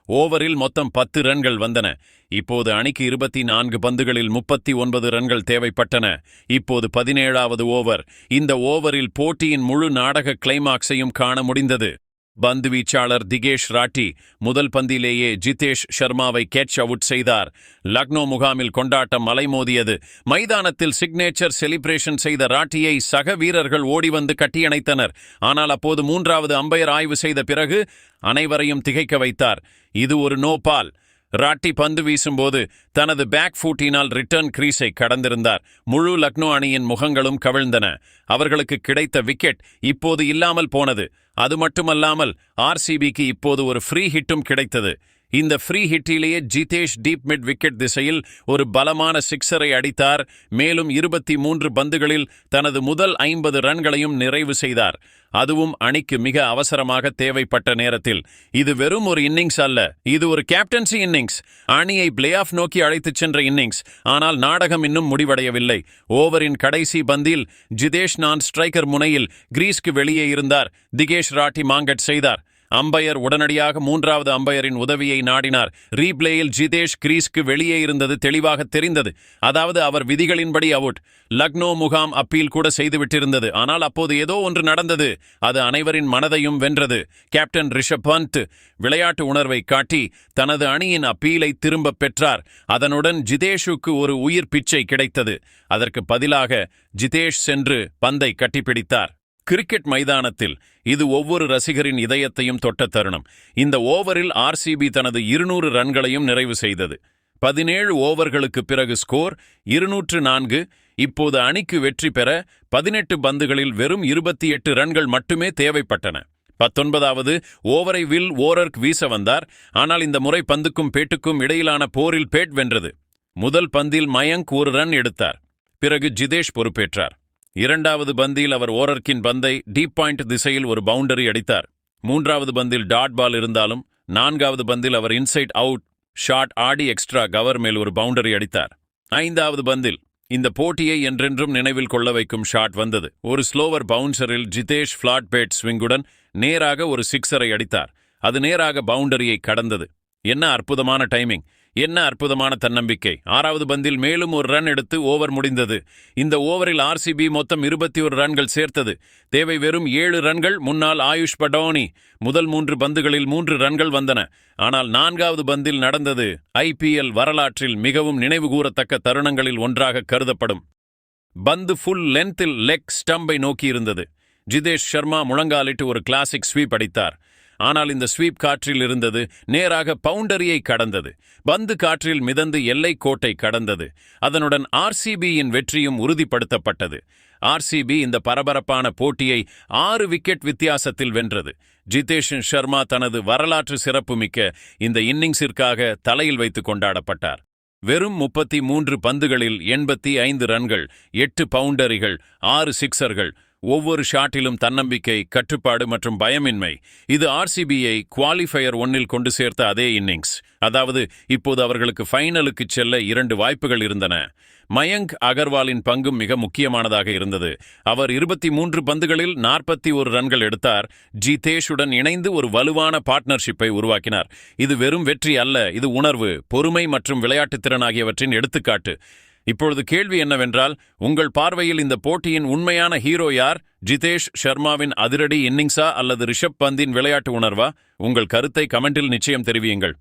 ஓவரில் மொத்தம் 10 ரன்கள் வந்தன. இப்போது அணிக்கு 24 பந்துகளில் 39 ரன்கள் தேவைப்பட்டன. இப்போது 17வது ஓவர். இந்த ஓவரில் போட்டியின் முழு நாடக கிளைமாக்ஸையும் காண முடிந்தது. பந்துவீச்சாளர் திகேஷ் ராட்டி முதல் பந்திலேயே ஜிதேஷ் ஷர்மாவை கேட்ச் அவுட் செய்தார். லக்னோ முகாமில் கொண்டாட்டம் அலைமோதியது. மைதானத்தில் சிக்னேச்சர் செலிப்ரேஷன் செய்த ராட்டியை சக வீரர்கள் ஓடிவந்து கட்டியணைத்தனர். ஆனால் அப்போது 3வது அம்பையர் ஆய்வு செய்த பிறகு அனைவரையும் திகைக்க வைத்தார். இது ஒரு நோ பால். ராட்டி பந்து வீசும்போது தனது பேக் ஃபூட்டினால் ரிட்டர்ன் கிரீஸை கடந்திருந்தார். முழு லக்னோ அணியின் முகங்களும் கவிழ்ந்தன. அவர்களுக்கு கிடைத்த விக்கெட் இப்போது இல்லாமல் போனது. அது மட்டுமல்லாமல் ஆர்சிபிக்கு இப்போது ஒரு ஃப்ரீ ஹிட்டும் கிடைத்தது. இந்த ஃப்ரீ ஹிட்டிலேயே ஜிதேஷ் டீப் மிட் விக்கெட் திசையில் ஒரு பலமான சிக்ஸரை அடித்தார். மேலும் 23 பந்துகளில் தனது முதல் 50 ரன்களையும் நிறைவு செய்தார். அதுவும் அணிக்கு மிக அவசரமாக தேவைப்பட்ட நேரத்தில். இது வெறும் ஒரு இன்னிங்ஸ் அல்ல, இது ஒரு கேப்டன்சி இன்னிங்ஸ். அணியை பிளே ஆஃப் நோக்கி அழைத்துச் சென்ற இன்னிங்ஸ். ஆனால் நாடகம் இன்னும் முடிவடையவில்லை. ஓவரின் கடைசி பந்தில் ஜிதேஷ் நான் ஸ்ட்ரைக்கர் முனையில் கிரீஸ்க்கு வெளியே இருந்தார். திகேஷ் ராட்டி மாங்கட் செய்தார். அம்பையர் உடனடியாக 3வது அம்பையரின் உதவியை நாடினார். ரீப்ளேயில் ஜிதேஷ் கிரீஸ்க்கு வெளியே இருந்தது தெளிவாக தெரிந்தது. அதாவது அவர் விதிகளின்படி அவுட். லக்னோ முகாம் அப்பீல் கூட செய்துவிட்டிருந்தது. ஆனால் அப்போது ஏதோ ஒன்று நடந்தது. அது அனைவரின் மனதையும் வென்றது. கேப்டன் ரிஷப் பந்த் விளையாட்டு உணர்வை காட்டி தனது அணியின் அப்பீலை திரும்பப் பெற்றார். அதனுடன் ஜிதேஷுக்கு ஒரு உயிர் பிச்சை கிடைத்தது. அதற்கு பதிலாக ஜிதேஷ் சென்று பந்தை கட்டிப்பிடித்தார். கிரிக்கெட் மைதானத்தில் இது ஒவ்வொரு ரசிகரின் இதயத்தையும் தொட்ட தருணம். இந்த ஓவரில் ஆர்சிபி தனது 200 ரன்களையும் நிறைவு செய்தது. 17 ஓவர்களுக்கு பிறகு ஸ்கோர் 204. இப்போது அணிக்கு வெற்றி பெற 18 பந்துகளில் வெறும் 28 ரன்கள் மட்டுமே தேவைப்பட்டன. 19வது ஓவரை வில் ஓரர்க் வீச வந்தார். ஆனால் இந்த முறை பந்துக்கும் பேட்டுக்கும் இடையிலான போரில் பேட் வென்றது. முதல் பந்தில் மயங்க் ஒரு ரன் எடுத்தார். பிறகு ஜிதேஷ் பொறுப்பேற்றார். 2வது பந்தில் அவர் ஓரர்க்கின் பந்தை டீப் பாயிண்ட் திசையில் ஒரு பவுண்டரி அடித்தார். 3வது பந்தில் டாட் பால் இருந்தாலும் 4வது பந்தில் அவர் இன்சைட் அவுட் ஷாட் ஆடி எக்ஸ்ட்ரா கவர் மேல் ஒரு பவுண்டரி அடித்தார். 5வது பந்தில் இந்த போட்டியை என்றென்றும் நினைவில் கொள்ள வைக்கும் ஷாட் வந்தது. ஒரு ஸ்லோவர் பவுன்சரில் ஜிதேஷ் ஃபிளாட் பேட் ஸ்விங்குடன் நேராக ஒரு சிக்ஸரை அடித்தார். அது நேராக பவுண்டரியை கடந்தது. என்ன அற்புதமான டைமிங், என்ன அற்புதமான தன்னம்பிக்கை. 6வது பந்தில் மேலும் ஒரு ரன் எடுத்து ஓவர் முடிந்தது. இந்த ஓவரில் ஆர்சிபி மொத்தம் 21 ரன்கள் சேர்த்தது. தேவை வெறும் 7 ரன்கள். முன்னால் ஆயுஷ் படோனி முதல் 3 பந்துகளில் 3 ரன்கள் வந்தன. ஆனால் 4வது பந்தில் நடந்தது ஐபிஎல் வரலாற்றில் மிகவும் நினைவுகூரத்தக்க தருணங்களில் ஒன்றாக கருதப்படும். பந்து ஃபுல் லென்த்தில் லெக் ஸ்டம்பை நோக்கியிருந்தது. ஜிதேஷ் ஷர்மா முழங்காலிட்டு ஒரு கிளாசிக் ஸ்வீப் அடித்தார். ஆனால் இந்த ஸ்வீப் காற்றில் இருந்தது, நேராக பவுண்டரியை கடந்தது. பந்து காற்றில் மிதந்து எல்லை கோட்டை கடந்தது. அதனுடன் ஆர்சிபியின் வெற்றியும் உறுதிப்படுத்தப்பட்டது. ஆர்சிபி இந்த பரபரப்பான போட்டியை 6 விக்கெட் வித்தியாசத்தில் வென்றது. ஜிதேஷ் ஷர்மா தனது வரலாற்று சிறப்புமிக்க இந்த இன்னிங்ஸிற்காக தலையில் வைத்து கொண்டாடப்பட்டார். வெறும் 33 பந்துகளில் 85 ரன்கள், 8 பவுண்டரிகள், 6 சிக்ஸர்கள், ஒவ்வொரு ஷாட்டிலும் தன்னம்பிக்கை, கட்டுப்பாடு மற்றும் பயமின்மை. இது ஆர்சிபியை குவாலிஃபயர் 1-இல் கொண்டு சேர்த்த அதே இன்னிங்ஸ். அதாவது இப்போது அவர்களுக்கு ஃபைனலுக்கு செல்ல 2 வாய்ப்புகள் இருந்தன. மயங்க் அகர்வாலின் பங்கும் மிக முக்கியமானதாக இருந்தது. அவர் 23 பந்துகளில் 41 ரன்கள் எடுத்தார். ஜிதேஷுடன் இணைந்து ஒரு வலுவான பார்ட்னர்ஷிப்பை உருவாக்கினார். இது வெறும் வெற்றி அல்ல, இது உணர்வு, பொறுமை மற்றும் விளையாட்டுத் திறன் ஆகியவற்றின் எடுத்துக்காட்டு. இப்பொழுது கேள்வி என்னவென்றால், உங்கள் பார்வையில் இந்த போட்டியின் உண்மையான ஹீரோ யார்? ஜிதேஷ் ஷர்மாவின் அதிரடி இன்னிங்ஸா அல்லது ரிஷப் பந்தின் விளையாட்டு உணர்வா? உங்கள் கருத்தை கமெண்டில் நிச்சயம் தெரிவியுங்கள்.